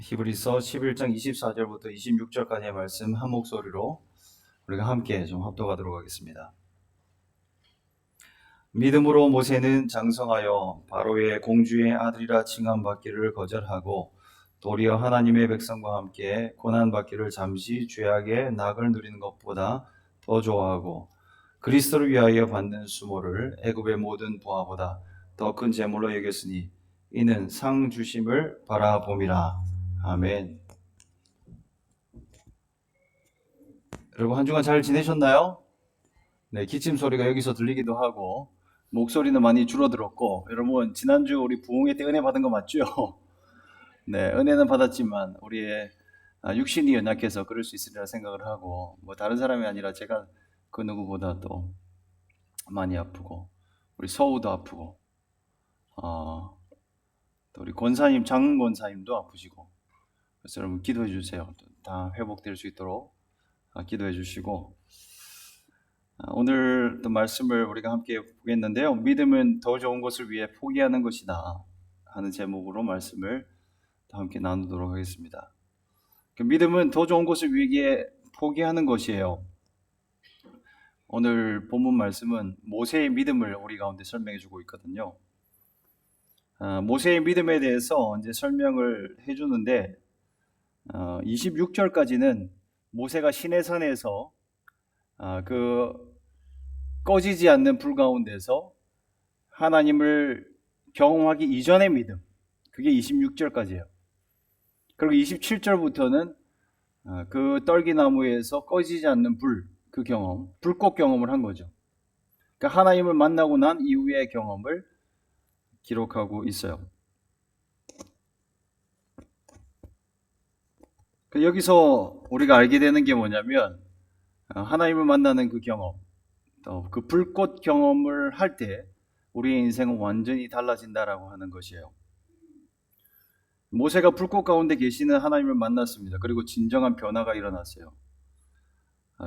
히브리서 11장 24절부터 26절까지의 말씀 한 목소리로 우리가 함께 좀 합독하도록 하겠습니다. 믿음으로 모세는 장성하여 바로의 공주의 아들이라 칭함받기를 거절하고 도리어 하나님의 백성과 함께 고난받기를 잠시 죄악의 낙을 누리는 것보다 더 좋아하고 그리스도를 위하여 받는 수모를 애굽의 모든 보화보다 더 큰 재물로 여겼으니 이는 상 주심을 바라봄이라. 아멘. 여러분 한 주간 잘 지내셨나요? 네, 기침 소리가 여기서 들리기도 하고 목소리는 많이 줄어들었고, 여러분 지난주 우리 부흥회 때 은혜 받은 거 맞죠? 네, 은혜는 받았지만 우리의 육신이 연약해서 그럴 수 있으리라 생각을 하고, 뭐 다른 사람이 아니라 제가 그 누구보다도 많이 아프고 우리 서우도 아프고 또 우리 권사님, 장 권사님도 아프시고, 그래서 여러분 기도해 주세요. 다 회복될 수 있도록 기도해 주시고, 오늘 또 말씀을 우리가 함께 보겠는데요. 믿음은 더 좋은 것을 위해 포기하는 것이다 하는 제목으로 말씀을 함께 나누도록 하겠습니다. 믿음은 더 좋은 것을 위해 포기하는 것이에요. 오늘 본문 말씀은 모세의 믿음을 우리 가운데 설명해 주고 있거든요. 모세의 믿음에 대해서 이제 설명을 해주는데 26절까지는 모세가 시내산에서 그 꺼지지 않는 불 가운데서 하나님을 경험하기 이전의 믿음, 그게 26절까지예요. 그리고 27절부터는 그 떨기나무에서 꺼지지 않는 불, 그 경험, 불꽃 경험을 한 거죠. 그러니까 하나님을 만나고 난 이후의 경험을 기록하고 있어요. 여기서 우리가 알게 되는 게 뭐냐면, 하나님을 만나는 그 경험, 또 그 불꽃 경험을 할 때 우리의 인생은 완전히 달라진다라고 하는 것이에요. 모세가 불꽃 가운데 계시는 하나님을 만났습니다. 그리고 진정한 변화가 일어났어요.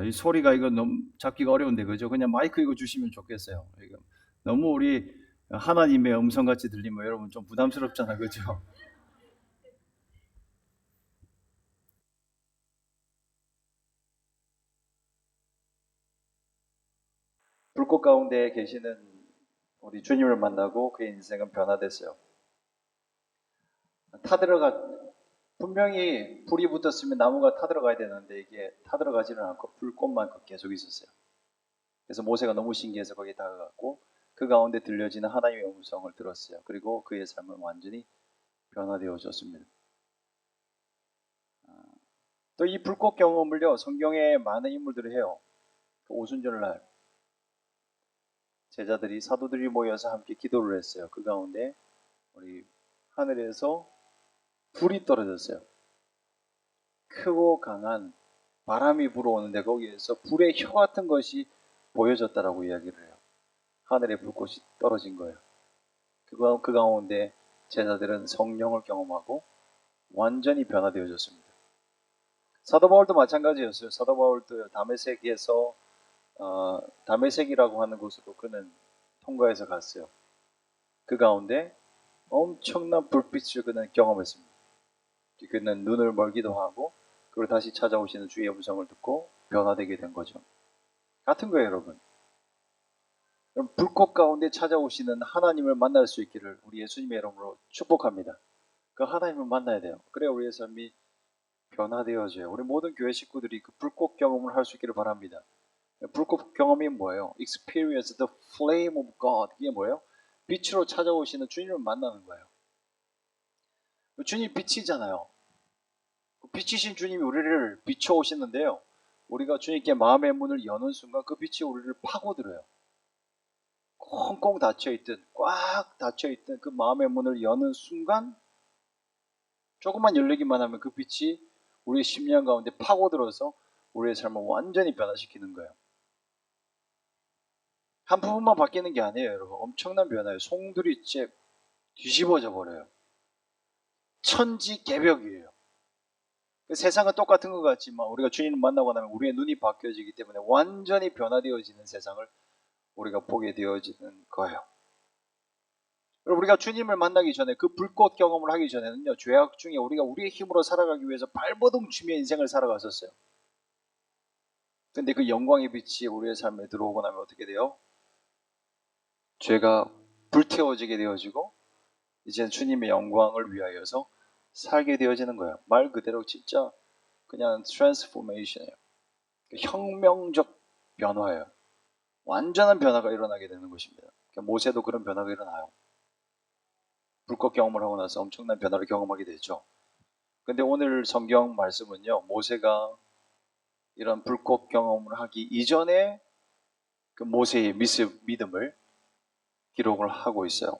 이 소리가 이거 너무 잡기가 어려운데, 그죠? 그냥 마이크 이거 주시면 좋겠어요. 이거 너무 우리 하나님의 음성같이 들리면 여러분 좀 부담스럽잖아요, 그죠? 불꽃 가운데 계시는 우리 주님을 만나고 그의 인생은 변화됐어요. 분명히 불이 붙었으면 나무가 타들어가야 되는데 이게 타들어가지는 않고 불꽃만 계속 있었어요. 그래서 모세가 너무 신기해서 거기에 다가갔고 그 가운데 들려지는 하나님의 음성을 들었어요. 그리고 그의 삶은 완전히 변화되어졌습니다. 또 이 불꽃 경험을요, 성경에 많은 인물들이 해요. 오순절날 제자들이, 사도들이 모여서 함께 기도를 했어요. 그 가운데 우리 하늘에서 불이 떨어졌어요. 크고 강한 바람이 불어오는데 거기에서 불의 혀 같은 것이 보여졌다라고 이야기를 해요. 하늘에 불꽃이 떨어진 거예요. 그 가운데 제자들은 성령을 경험하고 완전히 변화되어졌습니다. 사도 바울도 마찬가지였어요. 사도 바울도 다메섹에서 다메섹이라고 하는 곳으로 그는 통과해서 갔어요. 그 가운데 엄청난 불빛을 그는 경험했습니다. 그는 눈을 멀기도 하고 그리고 다시 찾아오시는 주의 음성을 듣고 변화되게 된 거죠. 같은 거예요, 여러분. 불꽃 가운데 찾아오시는 하나님을 만날 수 있기를 우리 예수님의 이름으로 축복합니다. 그 하나님을 만나야 돼요. 그래야 우리의 삶이 변화되어져요. 우리 모든 교회 식구들이 그 불꽃 경험을 할 수 있기를 바랍니다. 불꽃 경험이 뭐예요? Experience the flame of God. 이게 뭐예요? 빛으로 찾아오시는 주님을 만나는 거예요. 주님 빛이잖아요. 빛이신 주님이 우리를 비춰오시는데요. 우리가 주님께 마음의 문을 여는 순간 그 빛이 우리를 파고들어요. 꽁꽁 닫혀있든 꽉 닫혀있든 그 마음의 문을 여는 순간 조금만 열리기만 하면 그 빛이 우리의 심령 가운데 파고들어서 우리의 삶을 완전히 변화시키는 거예요. 한 부분만 바뀌는 게 아니에요, 여러분. 엄청난 변화예요. 송두리째 뒤집어져 버려요. 천지개벽이에요. 세상은 똑같은 것 같지만 우리가 주님을 만나고 나면 우리의 눈이 바뀌어지기 때문에 완전히 변화되어지는 세상을 우리가 보게 되어지는 거예요. 우리가 주님을 만나기 전에 그 불꽃 경험을 하기 전에는요, 죄악 중에 우리가 우리의 힘으로 살아가기 위해서 발버둥 치며 인생을 살아갔었어요. 근데 그 영광의 빛이 우리의 삶에 들어오고 나면 어떻게 돼요? 죄가 불태워지게 되어지고 이제는 주님의 영광을 위하여서 살게 되어지는 거예요. 말 그대로 진짜 그냥 트랜스포메이션이에요. 혁명적 변화예요. 완전한 변화가 일어나게 되는 것입니다. 모세도 그런 변화가 일어나요. 불꽃 경험을 하고 나서 엄청난 변화를 경험하게 되죠. 근데 오늘 성경 말씀은요, 모세가 이런 불꽃 경험을 하기 이전에 그 모세의 믿음을 기록을 하고 있어요.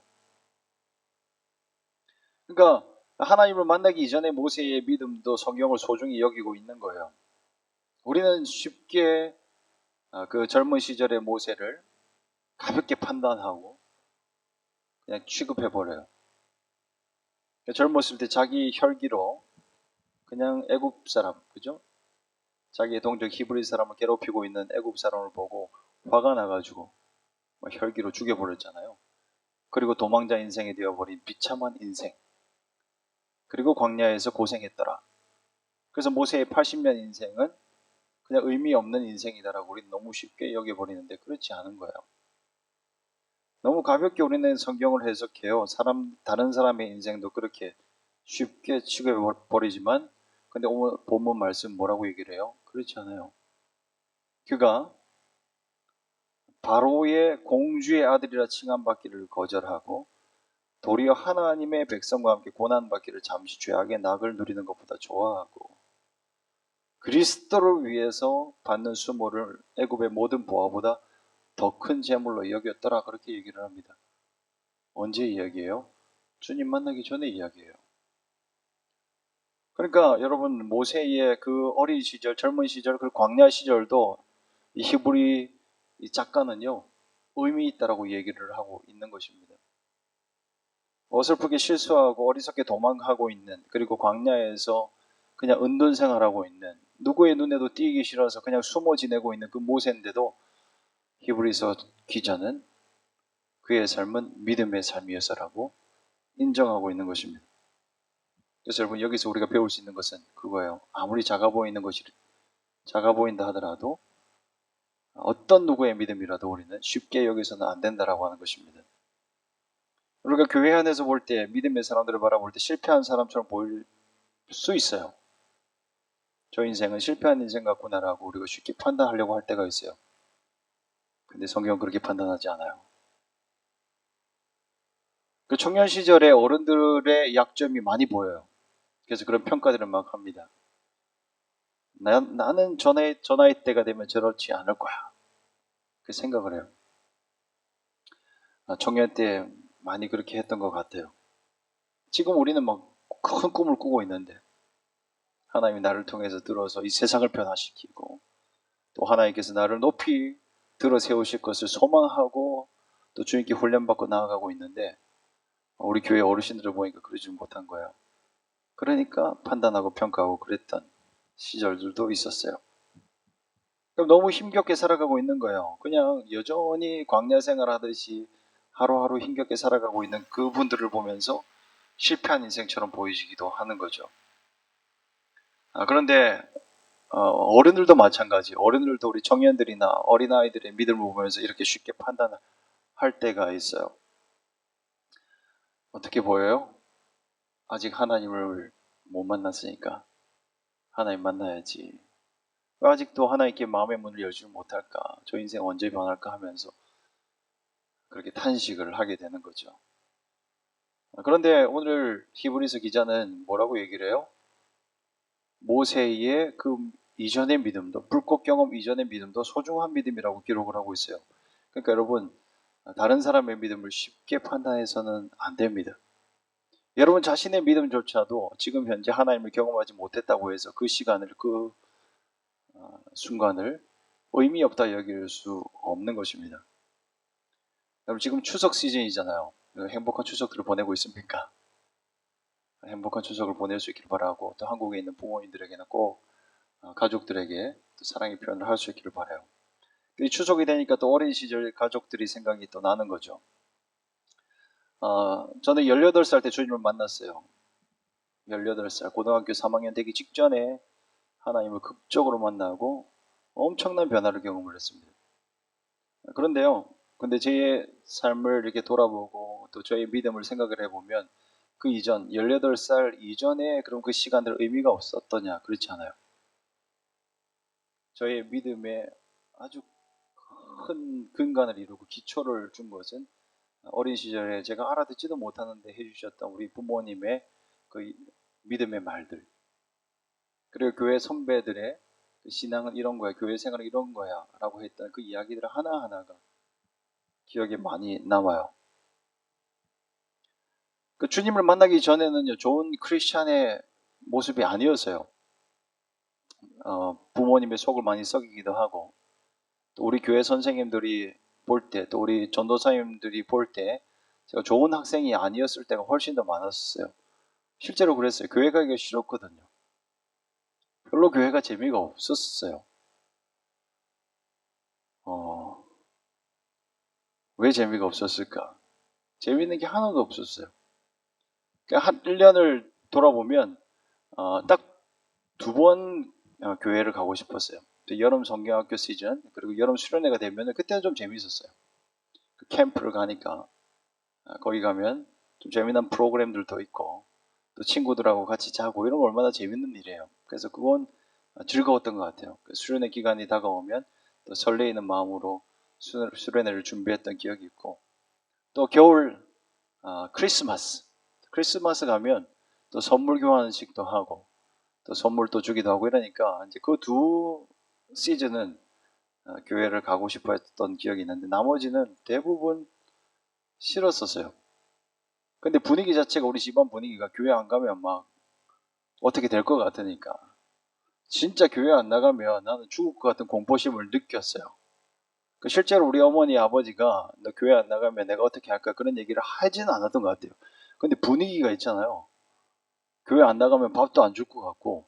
그러니까 하나님을 만나기 이전에 모세의 믿음도 성경을 소중히 여기고 있는 거예요. 우리는 쉽게 그 젊은 시절의 모세를 가볍게 판단하고 그냥 취급해버려요. 젊었을 때 자기 혈기로 그냥 애굽 사람, 그죠? 자기의 동족 히브리 사람을 괴롭히고 있는 애굽 사람을 보고 화가 나가지고 혈기로 죽여버렸잖아요. 그리고 도망자 인생이 되어버린 비참한 인생. 그리고 광야에서 고생했더라. 그래서 모세의 80년 인생은 그냥 의미 없는 인생이다라고 우리는 너무 쉽게 여겨버리는데 그렇지 않은 거예요. 너무 가볍게 우리는 성경을 해석해요. 다른 사람의 인생도 그렇게 쉽게 취급해버리지만 근데 오늘 본문 말씀 뭐라고 얘기를 해요? 그렇지 않아요. 그가 바로의 공주의 아들이라 칭함받기를 거절하고 도리어 하나님의 백성과 함께 고난받기를 잠시 죄악의 낙을 누리는 것보다 좋아하고 그리스도를 위해서 받는 수모를 애굽의 모든 보화보다 더 큰 재물로 여겼더라. 그렇게 얘기를 합니다. 언제 이야기예요? 주님 만나기 전에 이야기예요. 그러니까 여러분 모세의 그 어린 시절, 젊은 시절, 그 광야 시절도 이 히브리 이 작가는요 의미 있다라고 얘기를 하고 있는 것입니다. 어설프게 실수하고 어리석게 도망하고 있는 그리고 광야에서 그냥 은둔 생활하고 있는 누구의 눈에도 띄기 싫어서 그냥 숨어 지내고 있는 그 모세인데도 히브리서 기자는 그의 삶은 믿음의 삶이었어라고 인정하고 있는 것입니다. 그래서 여러분 여기서 우리가 배울 수 있는 것은 그거예요. 아무리 작아 보인다 하더라도 어떤 누구의 믿음이라도 우리는 쉽게 여기서는 안 된다라고 하는 것입니다. 우리가 교회 안에서 볼 때 믿음의 사람들을 바라볼 때 실패한 사람처럼 보일 수 있어요. 저 인생은 실패한 인생 같구나라고 우리가 쉽게 판단하려고 할 때가 있어요. 근데 성경은 그렇게 판단하지 않아요. 그 청년 시절에 어른들의 약점이 많이 보여요. 그래서 그런 평가들을 막 합니다. 나는 저 나이 때가 되면 저렇지 않을 거야. 그 생각을 해요. 청년 때 많이 그렇게 했던 것 같아요. 지금 우리는 막 큰 꿈을 꾸고 있는데 하나님이 나를 통해서 들어서 이 세상을 변화시키고 또 하나님께서 나를 높이 들어 세우실 것을 소망하고 또 주님께 훈련받고 나아가고 있는데 우리 교회 어르신들을 보니까 그러지 못한 거예요. 그러니까 판단하고 평가하고 그랬던 시절들도 있었어요. 그럼 너무 힘겹게 살아가고 있는 거예요. 그냥 여전히 광야 생활하듯이 하루하루 힘겹게 살아가고 있는 그분들을 보면서 실패한 인생처럼 보이기도 하는 거죠. 그런데 어른들도 마찬가지. 어른들도 우리 청년들이나 어린아이들의 믿음을 보면서 이렇게 쉽게 판단할 때가 있어요. 어떻게 보여요? 아직 하나님을 못 만났으니까 하나님 만나야지. 왜 아직도 하나님께 마음의 문을 열지 못할까? 저 인생 언제 변할까 하면서 그렇게 탄식을 하게 되는 거죠. 그런데 오늘 히브리서 기자는 뭐라고 얘기를 해요? 모세의 그 이전의 믿음도, 불꽃 경험 이전의 믿음도 소중한 믿음이라고 기록을 하고 있어요. 그러니까 여러분, 다른 사람의 믿음을 쉽게 판단해서는 안 됩니다. 여러분 자신의 믿음조차도 지금 현재 하나님을 경험하지 못했다고 해서 그 시간을, 그 순간을 의미 없다 여길 수 없는 것입니다. 여러분 지금 추석 시즌이잖아요. 행복한 추석들을 보내고 있습니까? 행복한 추석을 보낼 수 있기를 바라고 또 한국에 있는 부모님들에게는 꼭 가족들에게 또 사랑의 표현을 할 수 있기를 바라요. 이 추석이 되니까 또 어린 시절 가족들이 생각이 또 나는 거죠. 저는 18살 때 주님을 만났어요. 18살, 고등학교 3학년 되기 직전에 하나님을 극적으로 만나고 엄청난 변화를 경험을 했습니다. 그런데요, 근데 제 삶을 이렇게 돌아보고 또 저의 믿음을 생각을 해보면 그 이전, 18살 이전에 그럼 그 시간들 의미가 없었더냐? 그렇지 않아요. 저의 믿음에 아주 큰 근간을 이루고 기초를 준 것은 어린 시절에 제가 알아듣지도 못하는데 해주셨던 우리 부모님의 그 믿음의 말들, 그리고 교회 선배들의 그 신앙은 이런 거야, 교회 생활은 이런 거야 라고 했던 그 이야기들 하나하나가 기억에 많이 남아요. 그 주님을 만나기 전에는요, 좋은 크리스찬의 모습이 아니었어요. 부모님의 속을 많이 썩이기도 하고, 또 우리 교회 선생님들이 볼 때, 또 우리 전도사님들이 볼 때 제가 좋은 학생이 아니었을 때가 훨씬 더 많았어요. 실제로 그랬어요. 교회 가기가 싫었거든요. 별로 교회가 재미가 없었어요. 왜 재미가 없었을까? 재미있는 게 하나도 없었어요. 그러니까 한 1년을 돌아보면 딱 2번 교회를 가고 싶었어요. 여름 성경학교 시즌, 그리고 여름 수련회가 되면 그때는 좀 재미있었어요. 그 캠프를 가니까 거기 가면 좀 재미난 프로그램들도 있고 또 친구들하고 같이 자고 이런 거 얼마나 재밌는 일이에요. 그래서 그건 즐거웠던 것 같아요. 그 수련회 기간이 다가오면 또 설레이는 마음으로 수련회를 준비했던 기억이 있고, 또 겨울 크리스마스 가면 또 선물 교환식도 하고 또 선물도 주기도 하고 이러니까 이제 그 2시즌은 교회를 가고 싶어 했던 기억이 있는데 나머지는 대부분 싫었었어요. 근데 분위기 자체가 우리 집안 분위기가 교회 안 가면 막 어떻게 될 것 같으니까 진짜 교회 안 나가면 나는 죽을 것 같은 공포심을 느꼈어요. 실제로 우리 어머니 아버지가 너 교회 안 나가면 내가 어떻게 할까 그런 얘기를 하지는 않았던 것 같아요. 근데 분위기가 있잖아요. 교회 안 나가면 밥도 안 줄 것 같고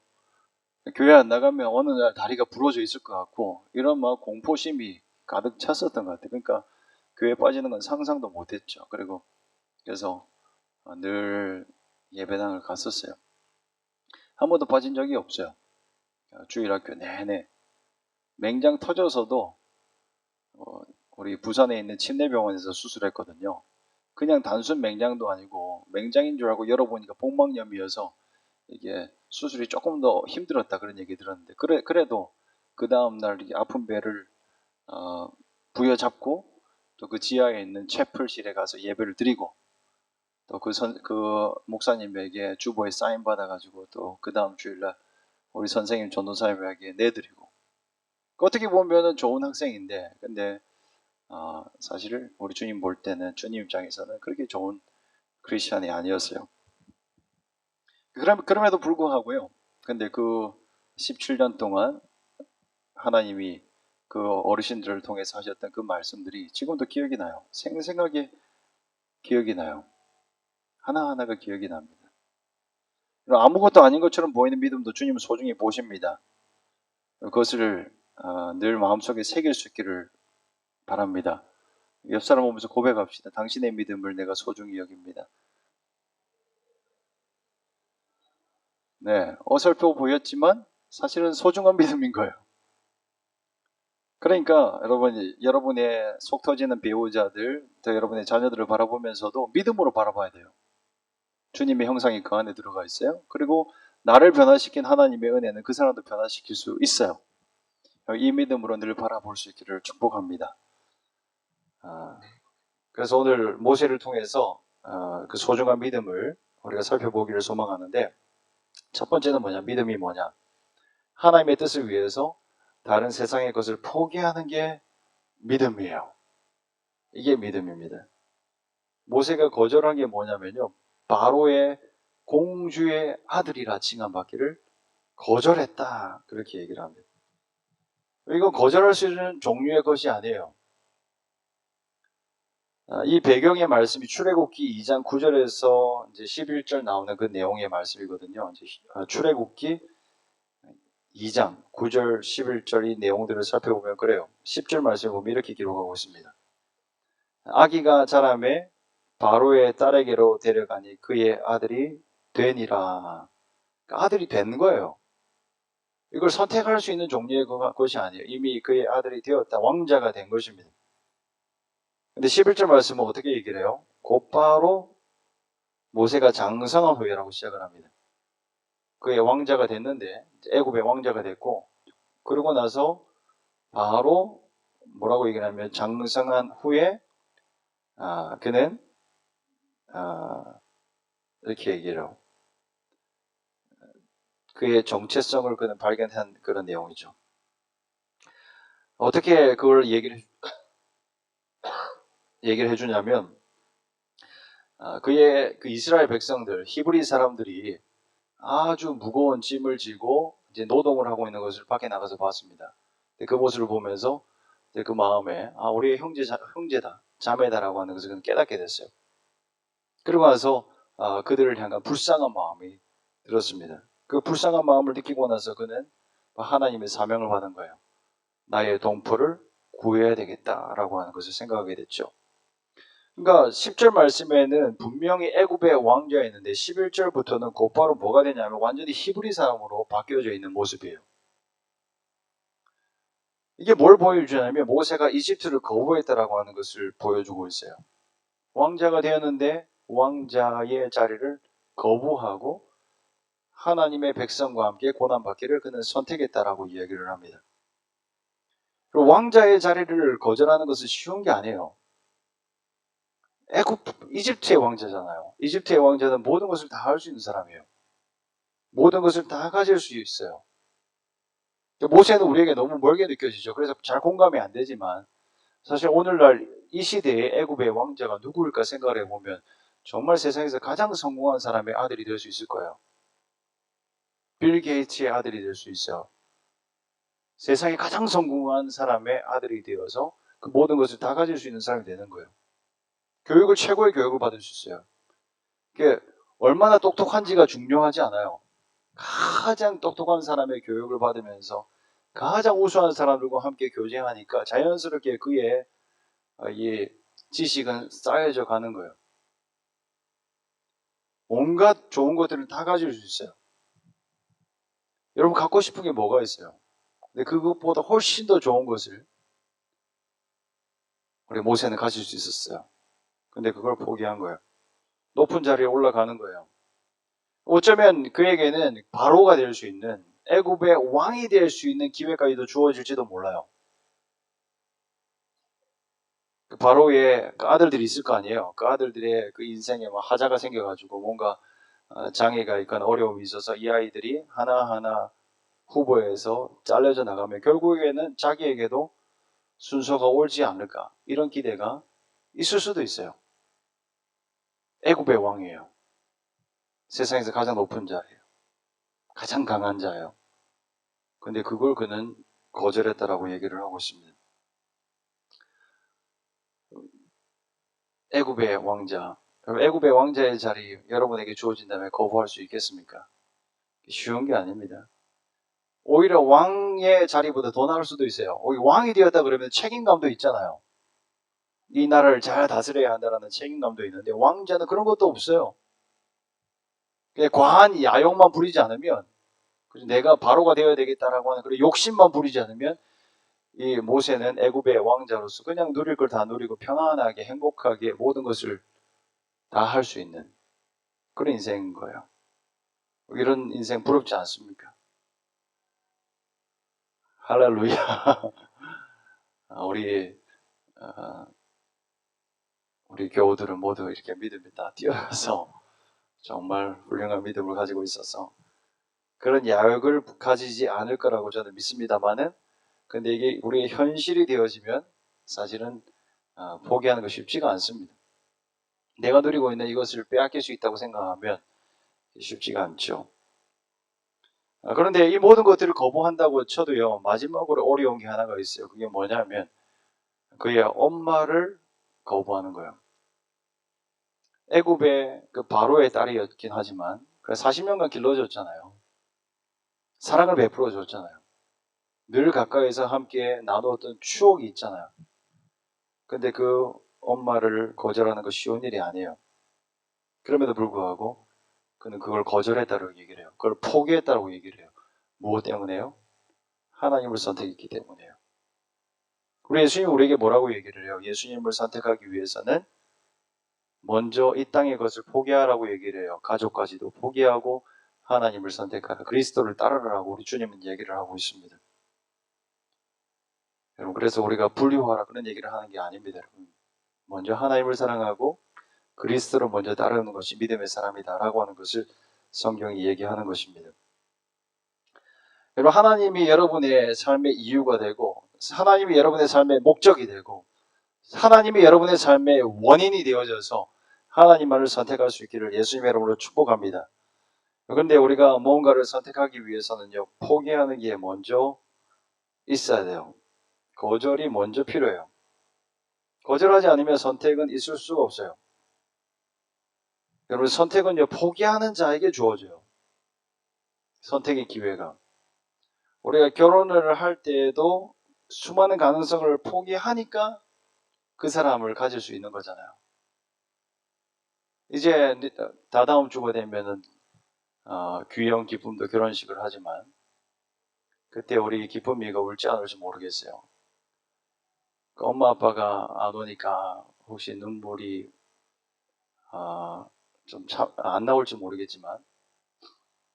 교회 안 나가면 어느 날 다리가 부러져 있을 것 같고 이런 막 공포심이 가득 찼었던 것 같아요. 그러니까 교회 빠지는 건 상상도 못했죠. 그래서 늘 예배당을 갔었어요. 한 번도 빠진 적이 없어요. 주일학교 내내 맹장 터져서도 우리 부산에 있는 침례병원에서 수술했거든요. 그냥 단순 맹장도 아니고 맹장인 줄 알고 열어보니까 복막염이어서 이게 수술이 조금 더 힘들었다 그런 얘기 들었는데 그래도 그 다음날 아픈 배를 부여잡고 또 그 지하에 있는 채플실에 가서 예배를 드리고 또 그 목사님에게 주보에 사인 받아가지고 또 그 다음 주일날 우리 선생님 전도사님에게 내드리고 어떻게 보면은 좋은 학생인데 근데 사실 우리 주님 볼 때는 주님 입장에서는 그렇게 좋은 크리스천이 아니었어요. 그럼에도 불구하고요. 근데 그 17년 동안 하나님이 그 어르신들을 통해서 하셨던 그 말씀들이 지금도 기억이 나요. 생생하게 기억이 나요. 하나하나가 기억이 납니다. 아무것도 아닌 것처럼 보이는 믿음도 주님은 소중히 보십니다. 그것을 늘 마음속에 새길 수 있기를 바랍니다. 옆 사람 보면서 고백합시다. 당신의 믿음을 내가 소중히 여깁니다. 네, 어설퍼 보였지만 사실은 소중한 믿음인 거예요. 그러니까 여러분의 속 터지는 배우자들, 또 여러분의 자녀들을 바라보면서도 믿음으로 바라봐야 돼요. 주님의 형상이 그 안에 들어가 있어요. 그리고 나를 변화시킨 하나님의 은혜는 그 사람도 변화시킬 수 있어요. 이 믿음으로 늘 바라볼 수 있기를 축복합니다. 그래서 오늘 모세를 통해서 그 소중한 믿음을 우리가 살펴보기를 소망하는데, 첫 번째는 뭐냐? 믿음이 뭐냐? 하나님의 뜻을 위해서 다른 세상의 것을 포기하는 게 믿음이에요. 이게 믿음입니다. 모세가 거절한 게 뭐냐면요, 바로의 공주의 아들이라 칭함받기를 거절했다, 그렇게 얘기를 합니다. 이건 거절할 수 있는 종류의 것이 아니에요. 이 배경의 말씀이 출애굽기 2장 9절에서 이제 11절 나오는 그 내용의 말씀이거든요. 출애굽기 2장 9절 11절 이 내용들을 살펴보면 그래요. 10절 말씀을 보면 이렇게 기록하고 있습니다. 아기가 자라매 바로의 딸에게로 데려가니 그의 아들이 되니라. 그러니까 아들이 된 거예요. 이걸 선택할 수 있는 종류의 것이 아니에요. 이미 그의 아들이 되었다. 왕자가 된 것입니다. 근데 11절 말씀은 어떻게 얘기를 해요? 곧바로 모세가 장성한 후에라고 시작을 합니다. 그의 왕자가 됐는데, 애굽의 왕자가 됐고, 그러고 나서 바로 뭐라고 얘기를 하면 장성한 후에 그는 이렇게 얘기를 해요. 그의 정체성을 그는 발견한 그런 내용이죠. 어떻게 그걸 얘기를 해주냐면, 그의 그 이스라엘 백성들, 히브리 사람들이 아주 무거운 짐을 지고 이제 노동을 하고 있는 것을 밖에 나가서 봤습니다. 그 모습을 보면서 이제 그 마음에 우리의 형제다, 자매다라고 하는 것을 깨닫게 됐어요. 그러고 나서 그들을 향한 불쌍한 마음이 들었습니다. 그 불쌍한 마음을 느끼고 나서 그는 하나님의 사명을 받은 거예요. 나의 동포를 구해야 되겠다라고 하는 것을 생각하게 됐죠. 그러니까 10절 말씀에는 분명히 애굽의 왕자였는데 11절부터는 곧바로 뭐가 되냐면 완전히 히브리 사람으로 바뀌어져 있는 모습이에요. 이게 뭘 보여주냐면 모세가 이집트를 거부했다라고 하는 것을 보여주고 있어요. 왕자가 되었는데 왕자의 자리를 거부하고 하나님의 백성과 함께 고난받기를 그는 선택했다라고 이야기를 합니다. 그리고 왕자의 자리를 거절하는 것은 쉬운 게 아니에요. 이집트의 왕자잖아요. 이집트의 왕자는 모든 것을 다 할 수 있는 사람이에요. 모든 것을 다 가질 수 있어요. 모세는 우리에게 너무 멀게 느껴지죠. 그래서 잘 공감이 안 되지만 사실 오늘날 이 시대의 애굽의 왕자가 누구일까 생각을 해보면 정말 세상에서 가장 성공한 사람의 아들이 될 수 있을 거예요. 빌 게이츠의 아들이 될 수 있어요. 세상에 가장 성공한 사람의 아들이 되어서 그 모든 것을 다 가질 수 있는 사람이 되는 거예요. 최고의 교육을 받을 수 있어요. 그게 얼마나 똑똑한지가 중요하지 않아요. 가장 똑똑한 사람의 교육을 받으면서 가장 우수한 사람들과 함께 교제하니까 자연스럽게 그의 이 지식은 쌓여져 가는 거예요. 온갖 좋은 것들을 다 가질 수 있어요. 여러분 갖고 싶은 게 뭐가 있어요? 근데 그것보다 훨씬 더 좋은 것을 우리 모세는 가질 수 있었어요. 근데 그걸 포기한 거예요. 높은 자리에 올라가는 거예요. 어쩌면 그에게는 바로가 될 수 있는 애굽의 왕이 될 수 있는 기회까지도 주어질지도 몰라요. 그 바로의 그 아들들이 있을 거 아니에요. 그 아들들의 그 인생에 하자가 생겨가지고 뭔가 장애가 있거나 어려움이 있어서 이 아이들이 하나하나 후보에서 잘려져 나가면 결국에는 자기에게도 순서가 옳지 않을까 이런 기대가 있을 수도 있어요. 애굽의 왕이에요. 세상에서 가장 높은 자예요. 가장 강한 자예요. 근데 그걸 그는 거절했다라고 얘기를 하고 있습니다. 애굽의 왕자. 애굽의 왕자의 자리 여러분에게 주어진다면 거부할 수 있겠습니까? 쉬운 게 아닙니다. 오히려 왕의 자리보다 더 나을 수도 있어요. 왕이 되었다 그러면 책임감도 있잖아요. 이 나라를 잘 다스려야 한다는 책임감도 있는데 왕자는 그런 것도 없어요. 그냥 과한 야욕만 부리지 않으면 내가 바로가 되어야 되겠다라고 하는 그런 욕심만 부리지 않으면 이 모세는 애굽의 왕자로서 그냥 누릴 걸 다 누리고 편안하게 행복하게 모든 것을 다 할 수 있는 그런 인생인 거예요. 이런 인생 부럽지 않습니까? 할렐루야. 우리 교우들은 모두 이렇게 믿음이 다 뛰어서 정말 훌륭한 믿음을 가지고 있어서 그런 야욕을 가지지 않을 거라고 저는 믿습니다만은 근데 이게 우리의 현실이 되어지면 사실은 포기하는 거 쉽지가 않습니다. 내가 누리고 있는 이것을 빼앗길 수 있다고 생각하면 쉽지가 않죠. 그런데 이 모든 것들을 거부한다고 쳐도요 마지막으로 어려운 게 하나가 있어요. 그게 뭐냐면 그의 엄마를 거부하는 거예요. 애굽의 그 바로의 딸이었긴 하지만 40년간 길러줬잖아요. 사랑을 베풀어 줬잖아요. 늘 가까이서 함께 나누었던 추억이 있잖아요. 근데 그 엄마를 거절하는 거 쉬운 일이 아니에요. 그럼에도 불구하고 그는 그걸 거절했다고 얘기를 해요. 그걸 포기했다고 얘기를 해요. 무엇 때문에요? 하나님을 선택했기 때문에요. 우리 예수님이 우리에게 뭐라고 얘기를 해요? 예수님을 선택하기 위해서는 먼저 이 땅의 것을 포기하라고 얘기를 해요. 가족까지도 포기하고 하나님을 선택하라. 그리스도를 따르라고 우리 주님은 얘기를 하고 있습니다. 여러분, 그래서 우리가 분리하라 그런 얘기를 하는 게 아닙니다. 여러분. 먼저 하나님을 사랑하고 그리스도를 먼저 따르는 것이 믿음의 사람이다라고 하는 것을 성경이 얘기하는 것입니다. 여러분, 하나님이 여러분의 삶의 이유가 되고 하나님이 여러분의 삶의 목적이 되고 하나님이 여러분의 삶의 원인이 되어져서 하나님만을 선택할 수 있기를 예수님의 이름으로 축복합니다. 그런데 우리가 무언가를 선택하기 위해서는요, 포기하는 게 먼저 있어야 돼요. 거절이 먼저 필요해요. 거절하지 않으면 선택은 있을 수가 없어요. 여러분, 선택은요, 포기하는 자에게 주어져요. 선택의 기회가. 우리가 결혼을 할 때에도 수많은 가능성을 포기하니까 그 사람을 가질 수 있는 거잖아요. 이제 다다음 주가 되면은 귀형 기쁨도 결혼식을 하지만 그때 우리 기쁨이가 울지 않을지 모르겠어요. 그 엄마 아빠가 안 오니까 혹시 눈물이 좀 안 나올지 모르겠지만,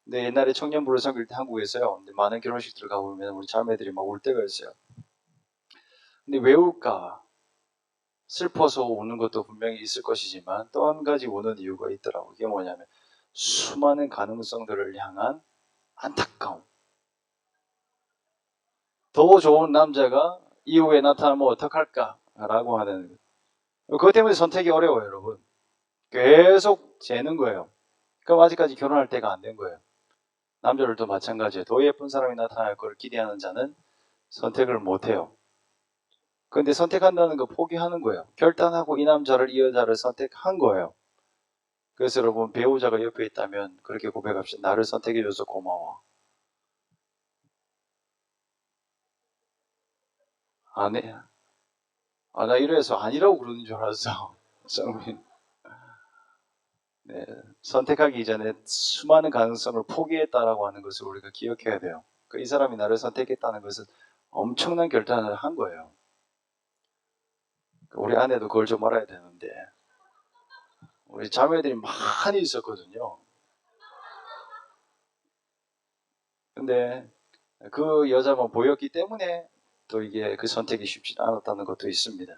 근데 옛날에 청년부를 섬길 때 한국에서요, 근데 많은 결혼식들 가보면 우리 자매들이 막 울 때가 있어요. 근데 왜 울까? 슬퍼서 우는 것도 분명히 있을 것이지만 또 한 가지 우는 이유가 있더라고요. 그게 뭐냐면 수많은 가능성들을 향한 안타까움. 더 좋은 남자가 이후에 나타나면 어떡할까? 라고 하는, 그것 때문에 선택이 어려워요, 여러분. 계속 재는 거예요. 그럼 아직까지 결혼할 때가 안 된 거예요. 남자들도 마찬가지예요. 더 예쁜 사람이 나타날 걸 기대하는 자는 선택을 못해요. 그런데 선택한다는 거 포기하는 거예요. 결단하고 이 남자를, 이 여자를 선택한 거예요. 그래서 여러분, 배우자가 옆에 있다면 그렇게 고백합시다. 나를 선택해줘서 고마워. 안 해. 나 이래서 아니라고 그러는 줄 알았어. 네, 선택하기 이전에 수많은 가능성을 포기했다라고 하는 것을 우리가 기억해야 돼요. 이 사람이 나를 선택했다는 것은 엄청난 결단을 한 거예요. 우리 아내도 그걸 좀 알아야 되는데, 우리 자매들이 많이 있었거든요. 근데 그 여자만 보였기 때문에 또 이게 그 선택이 쉽지 않았다는 것도 있습니다.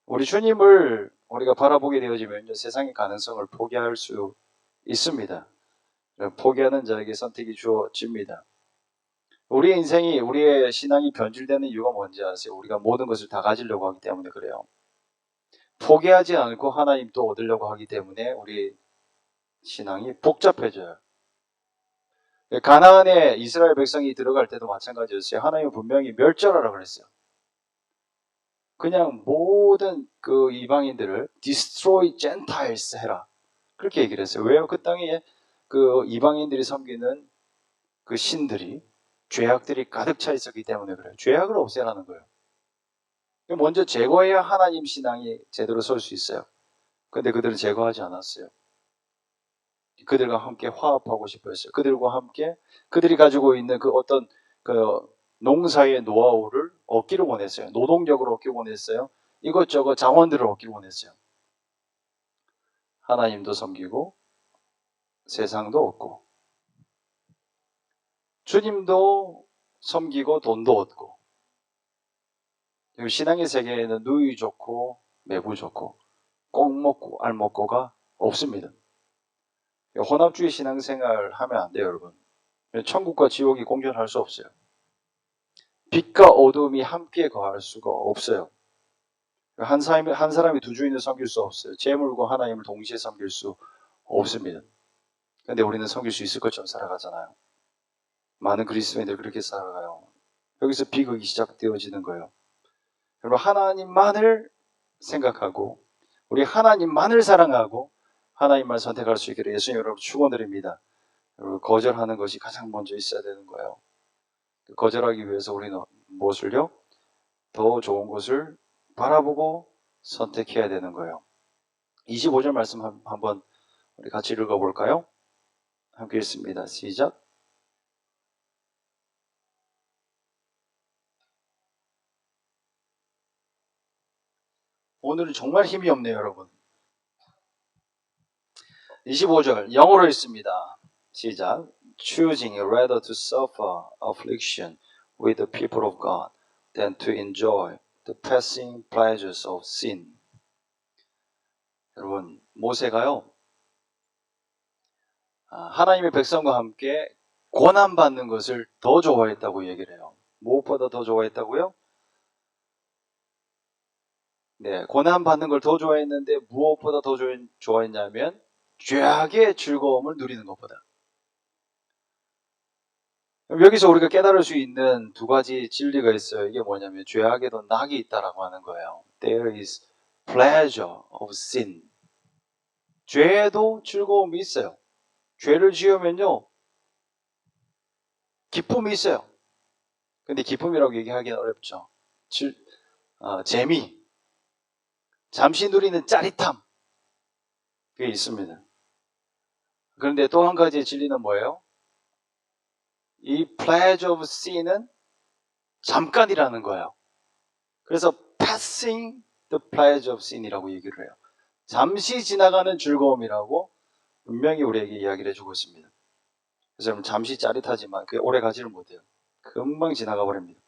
우리 주님을 우리가 바라보게 되어지면 세상의 가능성을 포기할 수 있습니다. 포기하는 자에게 선택이 주어집니다. 우리의 인생이, 우리의 신앙이 변질되는 이유가 뭔지 아세요? 우리가 모든 것을 다 가지려고 하기 때문에 그래요. 포기하지 않고 하나님 또 얻으려고 하기 때문에 우리 신앙이 복잡해져요. 가나안에 이스라엘 백성이 들어갈 때도 마찬가지였어요. 하나님은 분명히 멸절하라고 그랬어요. 그냥 모든 그 이방인들을 destroy Gentiles 해라. 그렇게 얘기를 했어요. 왜요? 그 땅에 그 이방인들이 섬기는 그 신들이, 죄악들이 가득 차 있었기 때문에 그래요. 죄악을 없애라는 거예요. 먼저 제거해야 하나님 신앙이 제대로 설 수 있어요. 근데 그들은 제거하지 않았어요. 그들과 함께 화합하고 싶어 했어요. 그들과 함께 그들이 가지고 있는 그 어떤 그 농사의 노하우를 얻기를 원했어요. 노동력으로 얻기를 원했어요. 이것저것 자원들을 얻기를 원했어요. 하나님도 섬기고 세상도 얻고 주님도 섬기고 돈도 얻고. 신앙의 세계에는 누이 좋고 매부 좋고 꼭 먹고 알 먹고가 없습니다. 혼합주의 신앙생활 하면 안 돼요, 여러분. 천국과 지옥이 공존할 수 없어요. 빛과 어둠이 함께 거할 수가 없어요. 한 사람이 두 주인을 섬길 수 없어요. 재물과 하나님을 동시에 섬길 수 없습니다. 근데 우리는 섬길 수 있을 것처럼 살아가잖아요. 많은 그리스도인들 그렇게 살아가요. 여기서 비극이 시작되어지는 거예요. 여러분, 하나님만을 생각하고 우리 하나님만을 사랑하고 하나님만 선택할 수 있기를 예수님 여러분 축원드립니다. 여러분, 거절하는 것이 가장 먼저 있어야 되는 거예요. 거절하기 위해서 우리는 무엇을요? 더 좋은 것을 바라보고 선택해야 되는 거예요. 25절 말씀 한번 우리 같이 읽어볼까요? 함께 읽습니다. 시작. 오늘은 정말 힘이 없네요, 여러분. 25절 영어로 읽습니다. 시작. Choosing rather to suffer affliction with the people of God than to enjoy the passing pleasures of sin. 여러분, 모세가요, 하나님의 백성과 함께 고난받는 것을 더 좋아했다고 얘기를 해요. 무엇보다 더 좋아했다고요? 네, 고난받는 걸 더 좋아했는데 무엇보다 더 좋아했냐면 죄악의 즐거움을 누리는 것보다. 여기서 우리가 깨달을 수 있는 두 가지 진리가 있어요. 이게 뭐냐면 죄악에도 낙이 있다라고 하는 거예요. There is pleasure of sin. 죄에도 즐거움이 있어요. 죄를 지으면요, 기쁨이 있어요. 근데 기쁨이라고 얘기하기는 어렵죠. 재미, 잠시 누리는 짜릿함, 그게 있습니다. 그런데 또 한 가지의 진리는 뭐예요? 이 pleasure of sin은 잠깐이라는 거예요. 그래서 passing the pleasure of sin이라고 얘기를 해요. 잠시 지나가는 즐거움이라고 분명히 우리에게 이야기를 해주고 있습니다. 그래서 여러분, 잠시 짜릿하지만 그게 오래 가지를 못해요. 금방 지나가 버립니다.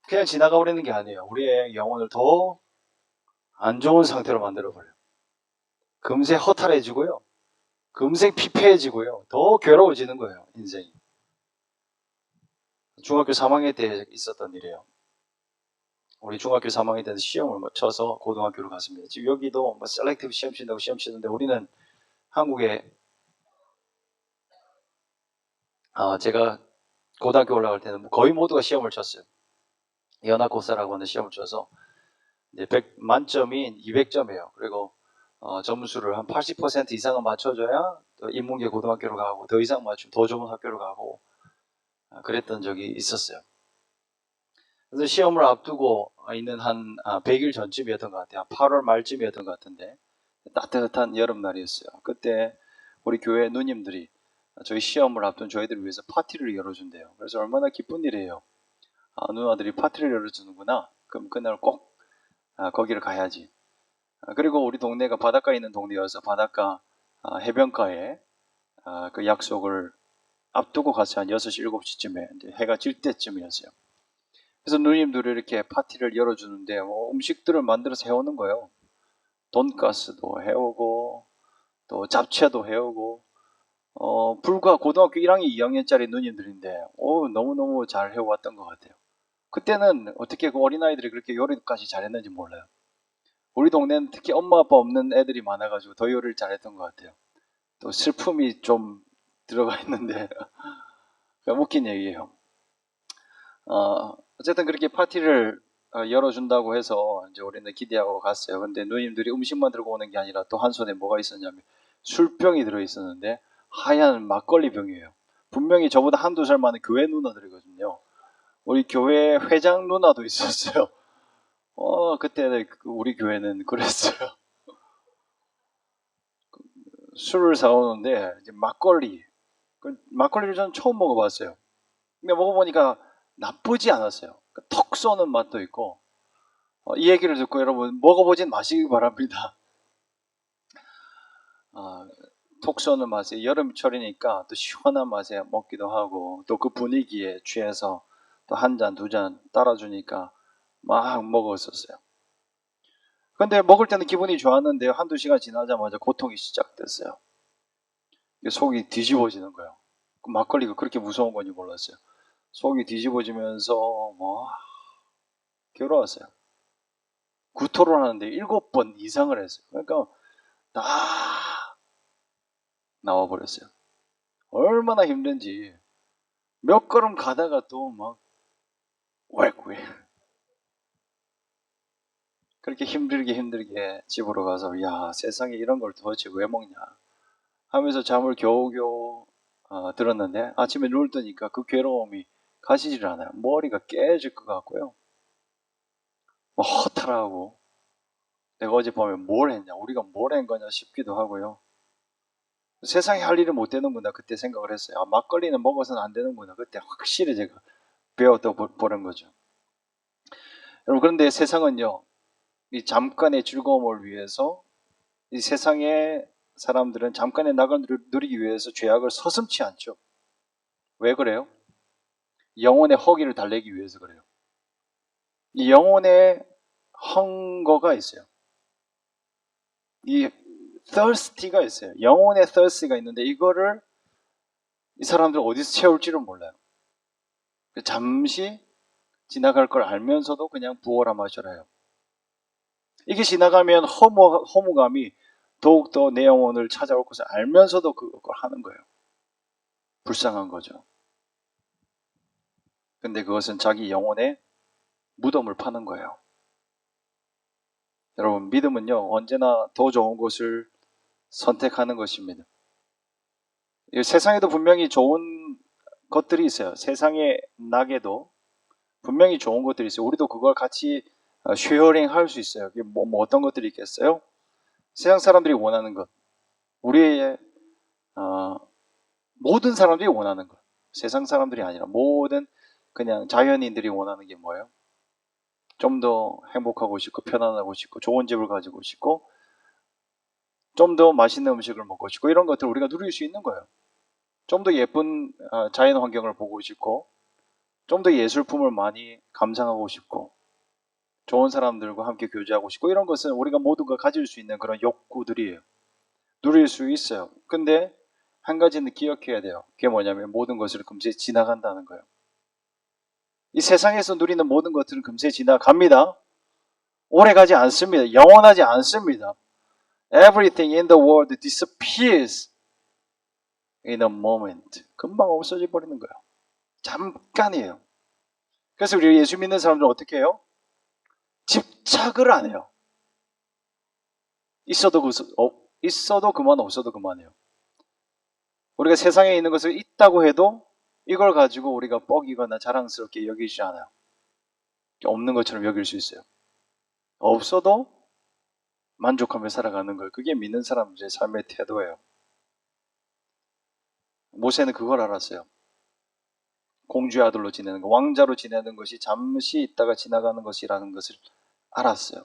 그냥 지나가 버리는 게 아니에요. 우리의 영혼을 더 안 좋은 상태로 만들어 버려요. 금세 허탈해지고요, 금세 피폐해지고요, 더 괴로워지는 거예요, 인생이. 중학교 3학년 때 있었던 일이에요. 우리 중학교 3학년 때는 시험을 쳐서 고등학교로 갔습니다. 지금 여기도 셀렉티브 시험 친다고 시험 치는데, 우리는 한국에 제가 고등학교 올라갈 때는 거의 모두가 시험을 쳤어요. 연합고사라고 하는 시험을 쳐서 이제 100 만점인 200점이에요. 그리고 점수를 한 80% 이상은 맞춰줘야 또 인문계 고등학교로 가고, 더 이상 맞추면 더 좋은 학교로 가고, 그랬던 적이 있었어요. 그래서 시험을 앞두고 있는 한 100일 전쯤이었던 것 같아요. 8월 말쯤이었던 것 같은데, 따뜻한 여름날이었어요. 그때 우리 교회 누님들이 저희 시험을 앞둔 저희들을 위해서 파티를 열어준대요. 그래서 얼마나 기쁜 일이에요. 누나들이 파티를 열어주는구나. 그럼 그날 꼭 거기를 가야지. 그리고 우리 동네가 바닷가에 있는 동네여서 바닷가 해변가에 그 약속을 앞두고 갔어요. 한 6시, 7시쯤에 이제 해가 질 때쯤이었어요. 그래서 누님들이 이렇게 파티를 열어주는데 음식들을 만들어서 해오는 거예요. 돈가스도 해오고 또 잡채도 해오고, 불과 고등학교 1학년, 2학년짜리 누님들인데 너무너무 잘 해왔던 것 같아요. 그때는 어떻게 그 어린아이들이 그렇게 요리까지 잘했는지 몰라요. 우리 동네는 특히 엄마 아빠 없는 애들이 많아가지고 더 요리를 잘했던 것 같아요. 또 슬픔이 좀 들어가 있는데 웃긴 얘기예요. 어쨌든 그렇게 파티를 열어준다고 해서 이제 우리는 기대하고 갔어요. 근데 누님들이 음식만 들고 오는 게 아니라 또 한 손에 뭐가 있었냐면 술병이 들어있었는데 하얀 막걸리 병이에요. 분명히 저보다 한두 살 많은 교회 누나들이거든요. 우리 교회 회장 누나도 있었어요. 그때 우리 교회는 그랬어요. 술을 사오는데 이제 막걸리를 저는 처음 먹어봤어요. 근데 먹어보니까 나쁘지 않았어요. 턱 쏘는 맛도 있고. 이 얘기를 듣고 여러분 먹어보진 마시기 바랍니다. 톡 쏘는 맛에 여름철이니까 또 시원한 맛에 먹기도 하고, 또 그 분위기에 취해서 또 한 잔, 두 잔 따라주니까 막 먹었었어요. 근데 먹을 때는 기분이 좋았는데요, 한두 시간 지나자마자 고통이 시작됐어요. 속이 뒤집어지는 거예요. 막걸리가 그렇게 무서운 건지 몰랐어요. 속이 뒤집어지면서 괴로웠어요. 구토를 하는데 7번 이상을 했어요. 그러니까 다 나와버렸어요. 얼마나 힘든지. 몇 걸음 가다가 또 막 왜 그렇게 힘들게 집으로 가서 세상에 이런 걸 도대체 왜 먹냐 하면서 잠을 겨우겨우 들었는데, 아침에 눈을 뜨니까 그 괴로움이 가시질 않아요. 머리가 깨질 것 같고요, 허탈하고 내가 어제 보면 뭘 했냐, 우리가 뭘 한 거냐 싶기도 하고요. 세상에 할 일이 못 되는구나 그때 생각을 했어요. 아, 막걸리는 먹어서는 안 되는구나 그때 확실히 제가 배웠다 보는 거죠. 여러분, 그런데 세상은요, 이 잠깐의 즐거움을 위해서, 이 세상의 사람들은 잠깐의 낙을 누리기 위해서 죄악을 서슴지 않죠. 왜 그래요? 영혼의 허기를 달래기 위해서 그래요. 이 영혼의 헝거가 있어요. 이 thirsty가 있어요. 영혼의 thirsty가 있는데 이거를 이 사람들 어디서 채울지를 몰라요. 잠시 지나갈 걸 알면서도 그냥 부어라 마셔라 해요. 이게 지나가면 허무감이 더욱더 내 영혼을 찾아올 것을 알면서도 그걸 하는 거예요. 불쌍한 거죠. 근데 그것은 자기 영혼의 무덤을 파는 거예요. 여러분, 믿음은요, 언제나 더 좋은 것을 선택하는 것입니다. 세상에도 분명히 좋은 것들이 있어요. 세상의 낙에도 분명히 좋은 것들이 있어요. 우리도 그걸 같이 쉐어링 할 수 있어요. 뭐 어떤 것들이 있겠어요? 세상 사람들이 원하는 것, 우리의 모든 사람들이 원하는 것, 세상 사람들이 아니라 모든 그냥 자연인들이 원하는 게 뭐예요? 좀 더 행복하고 싶고 편안하고 싶고 좋은 집을 가지고 싶고 좀 더 맛있는 음식을 먹고 싶고 이런 것들을 우리가 누릴 수 있는 거예요. 좀 더 예쁜 자연 환경을 보고 싶고 좀 더 예술품을 많이 감상하고 싶고 좋은 사람들과 함께 교제하고 싶고 이런 것은 우리가 모두가 가질 수 있는 그런 욕구들이에요. 누릴 수 있어요. 근데 한 가지는 기억해야 돼요. 그게 뭐냐면 모든 것을 금세 지나간다는 거예요. 이 세상에서 누리는 모든 것들은 금세 지나갑니다. 오래가지 않습니다. 영원하지 않습니다. Everything in the world disappears in a moment. 금방 없어져 버리는 거예요. 잠깐이에요. 그래서 우리 예수 믿는 사람들은 어떻게 해요? 집착을 안 해요. 있어도 그만, 없어도 그만해요. 우리가 세상에 있는 것을 있다고 해도 이걸 가지고 우리가 뻐기거나 자랑스럽게 여기지 않아요. 없는 것처럼 여길 수 있어요. 없어도 만족하며 살아가는 걸, 그게 믿는 사람들의 삶의 태도예요. 모세는 그걸 알았어요. 공주의 아들로 지내는 것, 왕자로 지내는 것이 잠시 있다가 지나가는 것이라는 것을 알았어요.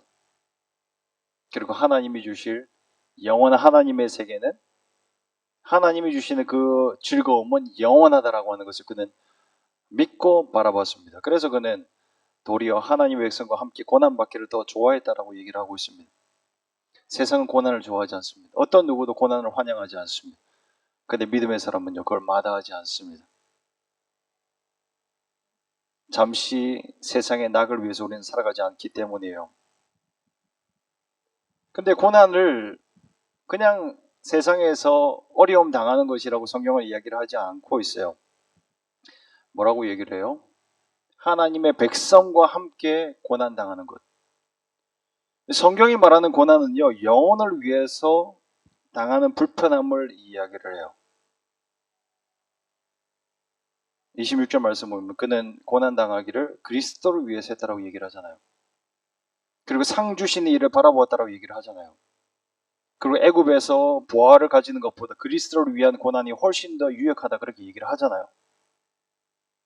그리고 하나님이 주실 영원한 하나님의 세계는, 하나님이 주시는 그 즐거움은 영원하다라고 하는 것을 그는 믿고 바라봤습니다. 그래서 그는 도리어 하나님의 백성과 함께 고난받기를 더 좋아했다라고 얘기를 하고 있습니다. 세상은 고난을 좋아하지 않습니다. 어떤 누구도 고난을 환영하지 않습니다. 근데 믿음의 사람은요, 그걸 마다하지 않습니다. 잠시 세상의 낙을 위해서 우리는 살아가지 않기 때문이에요. 근데 고난을 그냥 세상에서 어려움 당하는 것이라고 성경은 이야기를 하지 않고 있어요. 뭐라고 얘기를 해요? 하나님의 백성과 함께 고난 당하는 것. 성경이 말하는 고난은요, 영혼을 위해서 당하는 불편함을 이야기를 해요. 26절 말씀 보면 그는 고난 당하기를 그리스도를 위해서 했다라고 얘기를 하잖아요. 그리고 상 주시는 일을 바라보았다라고 얘기를 하잖아요. 그리고 애굽에서 부하를 가지는 것보다 그리스도를 위한 고난이 훨씬 더 유익하다 그렇게 얘기를 하잖아요.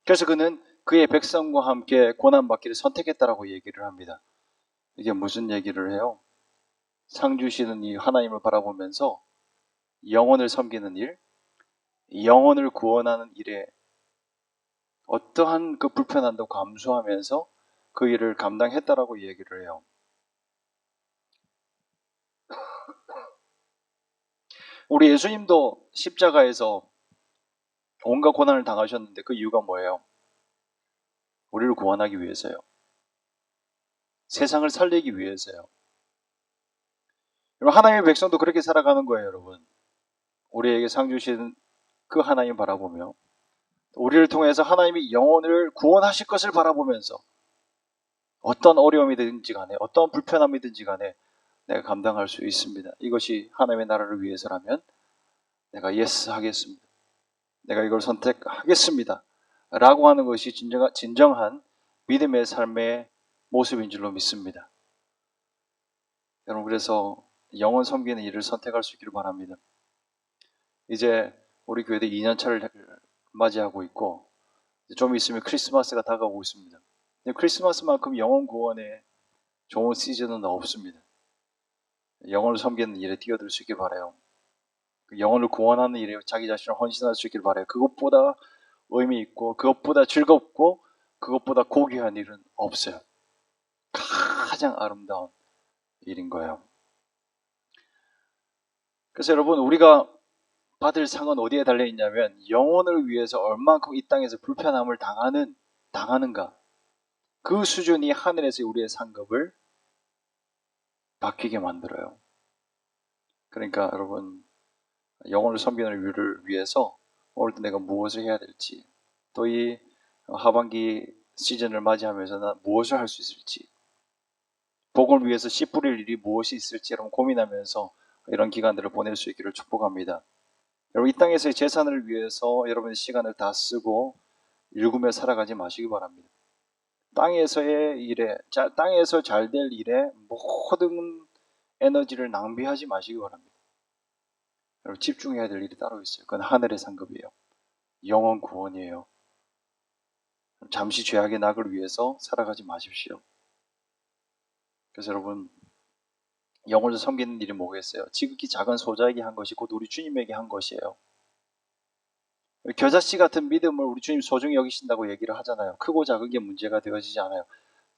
그래서 그는 그의 백성과 함께 고난받기를 선택했다라고 얘기를 합니다. 이게 무슨 얘기를 해요? 상 주시는 이 하나님을 바라보면서 영혼을 섬기는 일, 영혼을 구원하는 일에 어떠한 그 불편함도 감수하면서 그 일을 감당했다라고 얘기를 해요. 우리 예수님도 십자가에서 온갖 고난을 당하셨는데 그 이유가 뭐예요? 우리를 구원하기 위해서요. 세상을 살리기 위해서요. 하나님의 백성도 그렇게 살아가는 거예요, 여러분. 우리에게 상 주신 그 하나님 바라보며 우리를 통해서 하나님이 영혼을 구원하실 것을 바라보면서 어떤 어려움이든지 간에 어떤 불편함이든지 간에 내가 감당할 수 있습니다. 이것이 하나님의 나라를 위해서라면 내가 예스 하겠습니다. 내가 이걸 선택하겠습니다. 라고 하는 것이 진정한 믿음의 삶의 모습인 줄로 믿습니다. 여러분, 그래서 영혼 섬기는 일을 선택할 수 있기를 바랍니다. 이제 우리 교회도 2년차를 맞이하고 있고 좀 있으면 크리스마스가 다가오고 있습니다. 크리스마스만큼 영혼 구원에 좋은 시즌은 없습니다. 영혼을 섬기는 일에 뛰어들 수 있길 바라요. 영혼을 구원하는 일에 자기 자신을 헌신할 수 있길 바라요. 그것보다 의미 있고 그것보다 즐겁고 그것보다 고귀한 일은 없어요. 가장 아름다운 일인 거예요. 그래서 여러분, 우리가 받을 상은 어디에 달려있냐면 영혼을 위해서 얼만큼 이 땅에서 불편함을 당하는가, 그 수준이 하늘에서 우리의 상급을 바뀌게 만들어요. 그러니까 여러분, 영혼을 섬기는 일을 위해서 오늘도 내가 무엇을 해야 될지, 또 이 하반기 시즌을 맞이하면서 난 무엇을 할 수 있을지, 복을 위해서 씨 뿌릴 일이 무엇이 있을지 여러분 고민하면서 이런 기간들을 보낼 수 있기를 축복합니다. 여러분, 이 땅에서의 재산을 위해서 여러분의 시간을 다 쓰고 일구며 살아가지 마시기 바랍니다. 땅에서의 일에, 땅에서 잘 될 일에 모든 에너지를 낭비하지 마시기 바랍니다. 여러분, 집중해야 될 일이 따로 있어요. 그건 하늘의 상급이에요. 영혼 구원이에요. 잠시 죄악의 낙을 위해서 살아가지 마십시오. 그래서 여러분, 영혼을 섬기는 일이 뭐겠어요? 지극히 작은 소자에게 한 것이 곧 우리 주님에게 한 것이에요. 겨자씨 같은 믿음을 우리 주님 소중히 여기신다고 얘기를 하잖아요. 크고 작은 게 문제가 되어지지 않아요.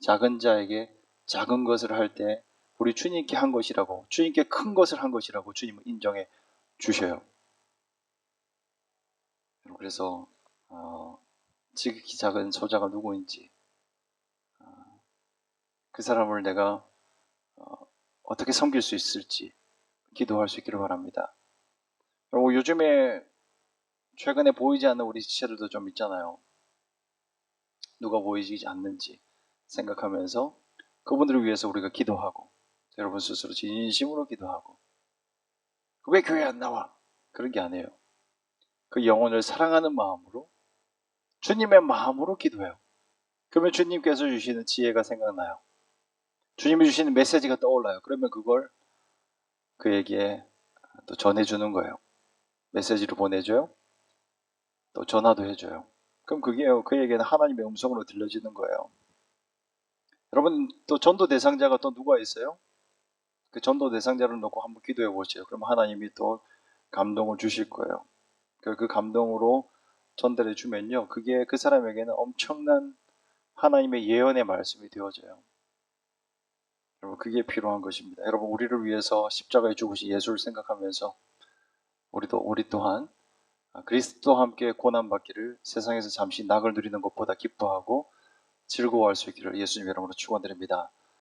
작은 자에게 작은 것을 할 때 우리 주님께 한 것이라고, 주님께 큰 것을 한 것이라고 주님은 인정해 주셔요. 그래서 지극히 작은 소자가 누구인지, 그 사람을 내가 어떻게 섬길 수 있을지 기도할 수 있기를 바랍니다. 그리고 요즘에 최근에 보이지 않는 우리 지체들도 좀 있잖아요. 누가 보이지 않는지 생각하면서 그분들을 위해서 우리가 기도하고, 여러분 스스로 진심으로 기도하고, 왜 교회 안 나와? 그런 게 아니에요. 그 영혼을 사랑하는 마음으로, 주님의 마음으로 기도해요. 그러면 주님께서 주시는 지혜가 생각나요. 주님이 주시는 메시지가 떠올라요. 그러면 그걸 그에게 또 전해주는 거예요. 메시지로 보내줘요. 또 전화도 해줘요. 그럼 그게 그에게는 하나님의 음성으로 들려지는 거예요. 여러분, 또 전도 대상자가 또 누가 있어요? 그 전도 대상자를 놓고 한번 기도해 보세요. 그럼 하나님이 또 감동을 주실 거예요. 그 감동으로 전달해 주면요, 그게 그 사람에게는 엄청난 하나님의 예언의 말씀이 되어져요. 여러분, 그게 필요한 것입니다. 여러분, 우리를 위해서 십자가에 죽으신 예수를 생각하면서 우리 또한 그리스도와 함께 고난받기를, 세상에서 잠시 낙을 누리는 것보다 기뻐하고 즐거워할 수 있기를 예수님 이름으로 축원드립니다.